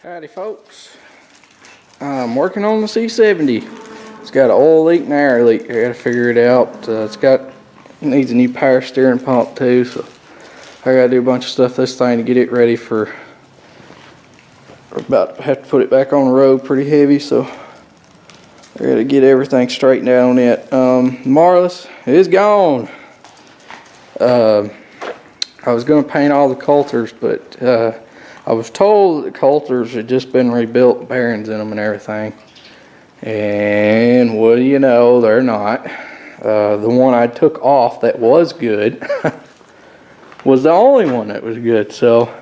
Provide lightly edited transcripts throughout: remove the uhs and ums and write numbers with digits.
Howdy folks, I'm working on the C70. It's got an oil leak and air leak. I gotta figure it out. It needs a new power steering pump too, so I gotta do a bunch of stuff to this thing to get it ready for, about to have to put it back on the road pretty heavy, so I gotta get everything straightened out on it. Marlis is gone. I was gonna paint all the coulters, but I was told that the coulters had just been rebuilt, bearings in them and everything. And what do you know, they're not. The one I took off that was good was the only one that was good. So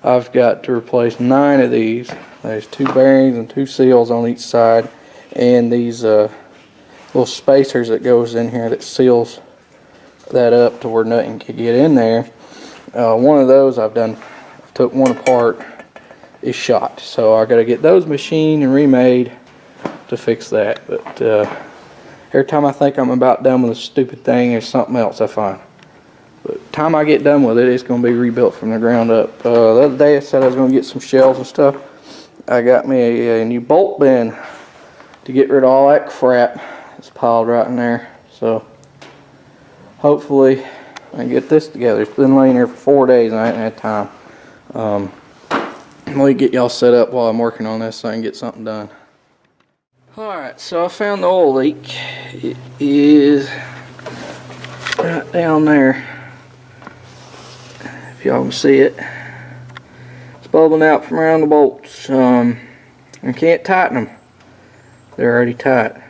I've got to replace 9 of these. There's 2 bearings and 2 seals on each side. And these little spacers that goes in here that seals that up to where nothing can get in there. One of those I've took one apart, is shot, so I got to get those machined and remade to fix that. But every time I think I'm about done with a stupid thing, there's something else I find. But the time I get done with it, it's going to be rebuilt from the ground up. The other day I said I was going to get some shells and stuff. I got me a new bolt bin to get rid of all that crap that's piled right in there. So hopefully I can get this together. It's been laying here for 4 days and I haven't had time. Let me get y'all set up while I'm working on this so I can get something done. Alright, so I found the oil leak. It is right down there. If y'all can see it. It's bubbling out from around the bolts. I can't tighten them. They're already tight. I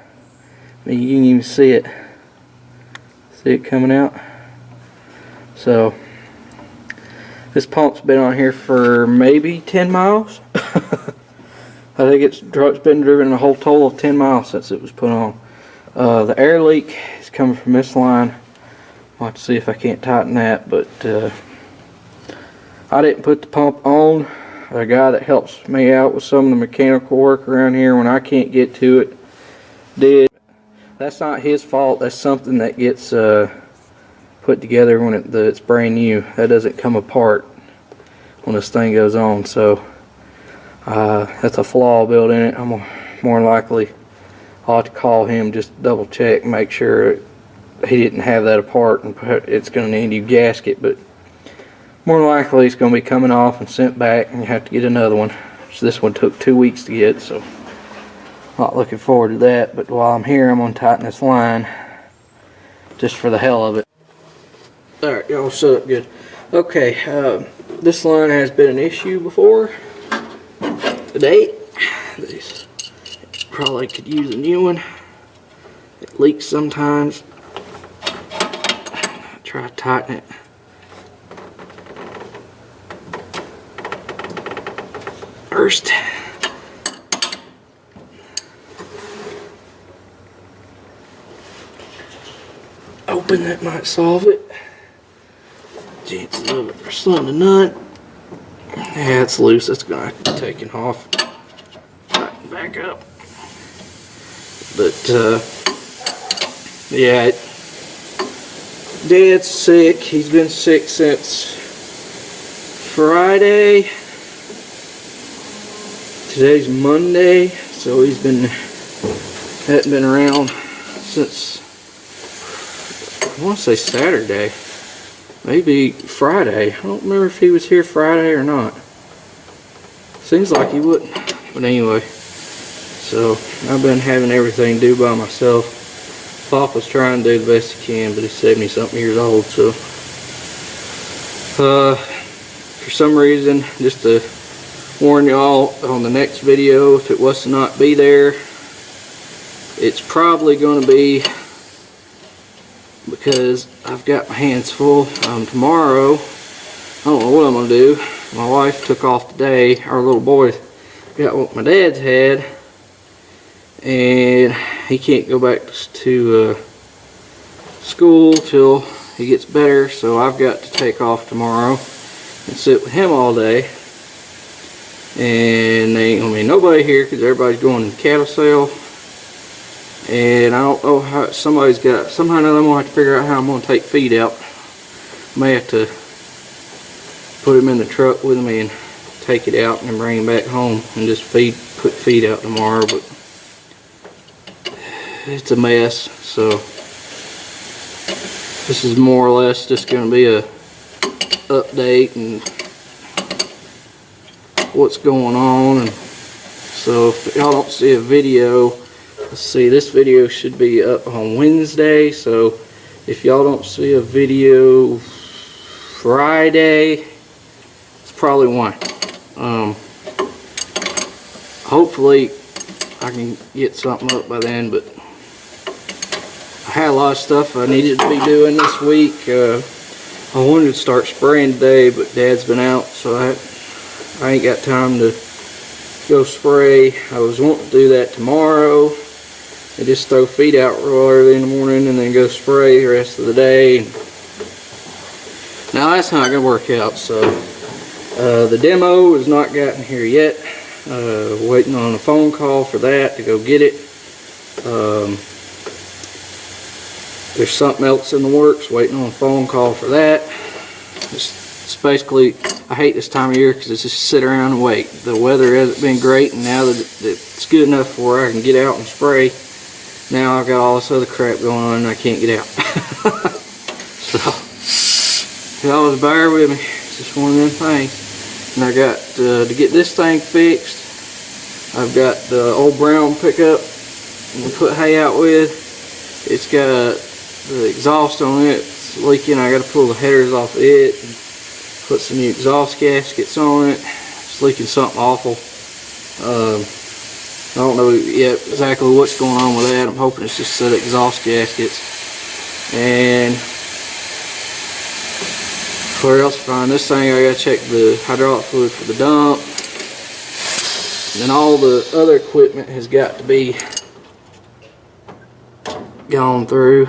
mean, you can even see it. See it coming out? So this pump's been on here for maybe 10 miles. I think it's been driven a whole total of 10 miles since it was put on. The air leak is coming from this line. I'll have to see if I can't tighten that, but I didn't put the pump on. A guy that helps me out with some of the mechanical work around here when I can't get to it did. That's not his fault. That's something that gets put together when it's brand new. That doesn't come apart when this thing goes on, so that's a flaw built in it. I'm more likely I'll have to call him just to double check, make sure he didn't have that apart, and it's going to need a new gasket. But more likely it's going to be coming off and sent back, and you have to get another one. So this one took 2 weeks to get, so not looking forward to that. But while I'm here, I'm going to tighten this line just for the hell of it. Alright, y'all set up good. Okay, this line has been an issue before. Today, this probably could use a new one. It leaks sometimes. Try to tighten it. First, open that might solve it. Chances of it are slim to none. Yeah, it's loose. It's gonna have to be taken off. Tighten back up. But yeah, Dad's sick. He's been sick since Friday. Today's Monday, so hadn't been around since, I want to say Saturday. Maybe Friday. I don't remember if he was here Friday or not. Seems like he wouldn't. But anyway, so I've been having everything do by myself. Papa's trying to do the best he can, but he's 70-something years old, so for some reason, just to warn y'all on the next video, if it was to not be there, it's probably going to be because I've got my hands full. Tomorrow, I don't know what I'm going to do. My wife took off today. Our little boy got what my dad's had, and he can't go back to school till he gets better, so I've got to take off tomorrow and sit with him all day. And there ain't going to be nobody here because everybody's going to the cattle sale. And I don't know how somehow or another I'm going to have to figure out how I'm going to take feed out. I may have to put him in the truck with me and take it out and then bring him back home and just put feed out tomorrow, but it's a mess. So this is more or less just going to be a update and what's going on. And so if y'all don't see a video, let's see, this video should be up on Wednesday, so if y'all don't see a video Friday, it's probably why. Hopefully I can get something up by then, but I had a lot of stuff I needed to be doing this week. I wanted to start spraying today, but Dad's been out, so I ain't got time to go spray. I was wanting to do that tomorrow and just throw feed out real early in the morning and then go spray the rest of the day. Now that's not going to work out, so the demo has not gotten here yet. Waiting on a phone call for that to go get it. There's something else in the works, waiting on a phone call for that. It's basically, I hate this time of year because it's just sit around and wait. The weather hasn't been great, and now that it's good enough where I can get out and spray, now I've got all this other crap going on and I can't get out. So, y'all just bear with me. It's just one of them things. And I got, to get this thing fixed, I've got the old brown pickup and put hay out with. It's got the exhaust on it, it's leaking. I got to pull the headers off of it and put some new exhaust gaskets on it. It's leaking something awful. I don't know yet exactly what's going on with that. I'm hoping it's just a set of exhaust gaskets. And where else to find this thing, I gotta check the hydraulic fluid for the dump. And then all the other equipment has got to be gone through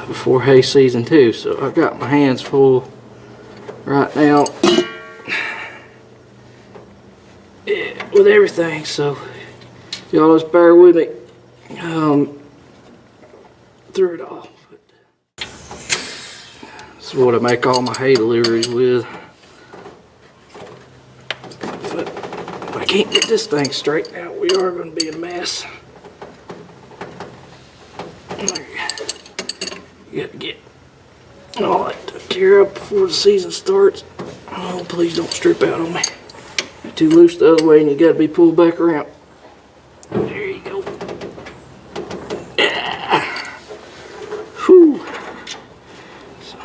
before hay season too. So I've got my hands full right now with everything. So y'all just bear with me through it all. This is what I make all my hay deliveries with. But if I can't get this thing straightened out, we are going to be a mess. You got to get all that took care of before the season starts. Oh, please don't strip out on me. You're too loose the other way and you got to be pulled back around. There you go. Yeah. Whew. So,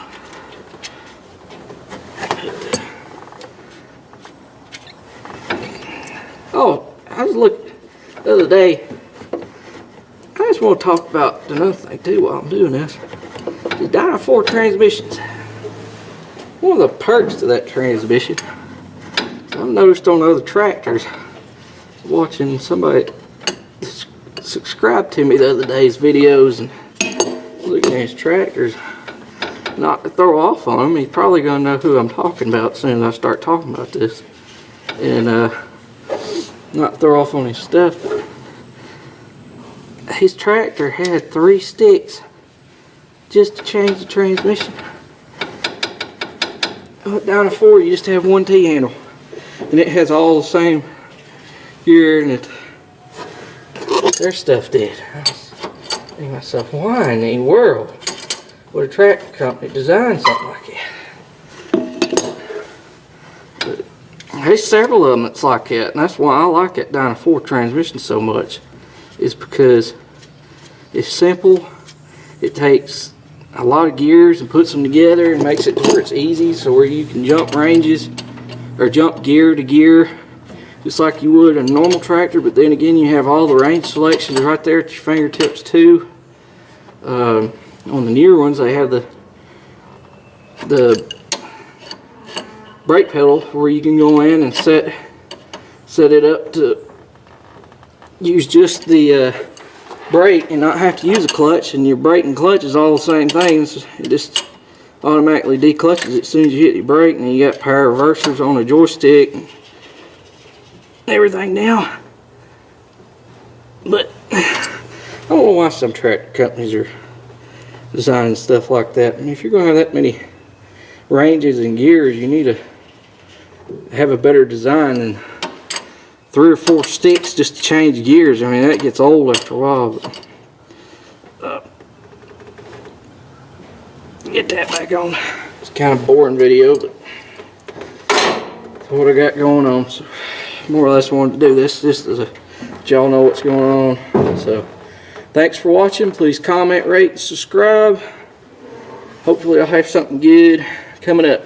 oh, I was looking the other day. I just want to talk about another thing too while I'm doing this. The Dyna 4 transmissions. One of the perks to that transmission, I've noticed on other tractors, watching somebody subscribe to me the other day's videos and looking at his tractors, not to throw off on him. He's probably going to know who I'm talking about as soon as I start talking about this. And not to throw off on his stuff, but his tractor had 3 sticks just to change the transmission. Down to 4, you just have 1 T-handle, and it has all the same gear in it. Their stuff did. I was thinking to myself, why in the world would a tractor company design something like that? But there's several of them that's like that, and that's why I like that Dyna 4 transmission so much. Is because it's simple. It takes a lot of gears and puts them together and makes it to where it's easy, so where you can jump ranges or jump gear to gear just like you would a normal tractor, but then again you have all the range selections right there at your fingertips too. On the newer ones they have the brake pedal where you can go in and set it up to use just the brake and not have to use a clutch, and your brake and clutch is all the same things. It just automatically declutches it as soon as you hit your brake, and then you got power reversers on a joystick and everything now. But I don't know why some tractor companies are designing stuff like that. I mean, if you're going to have that many ranges and gears, you need to have a better design than 3 or 4 sticks just to change gears. I mean, that gets old after a while. But, get that back on. It's kind of boring video, but that's what I got going on. So more or less wanted to do this just as y'all know what's going on. So thanks for watching. Please comment, rate, and subscribe. Hopefully I'll have something good coming up.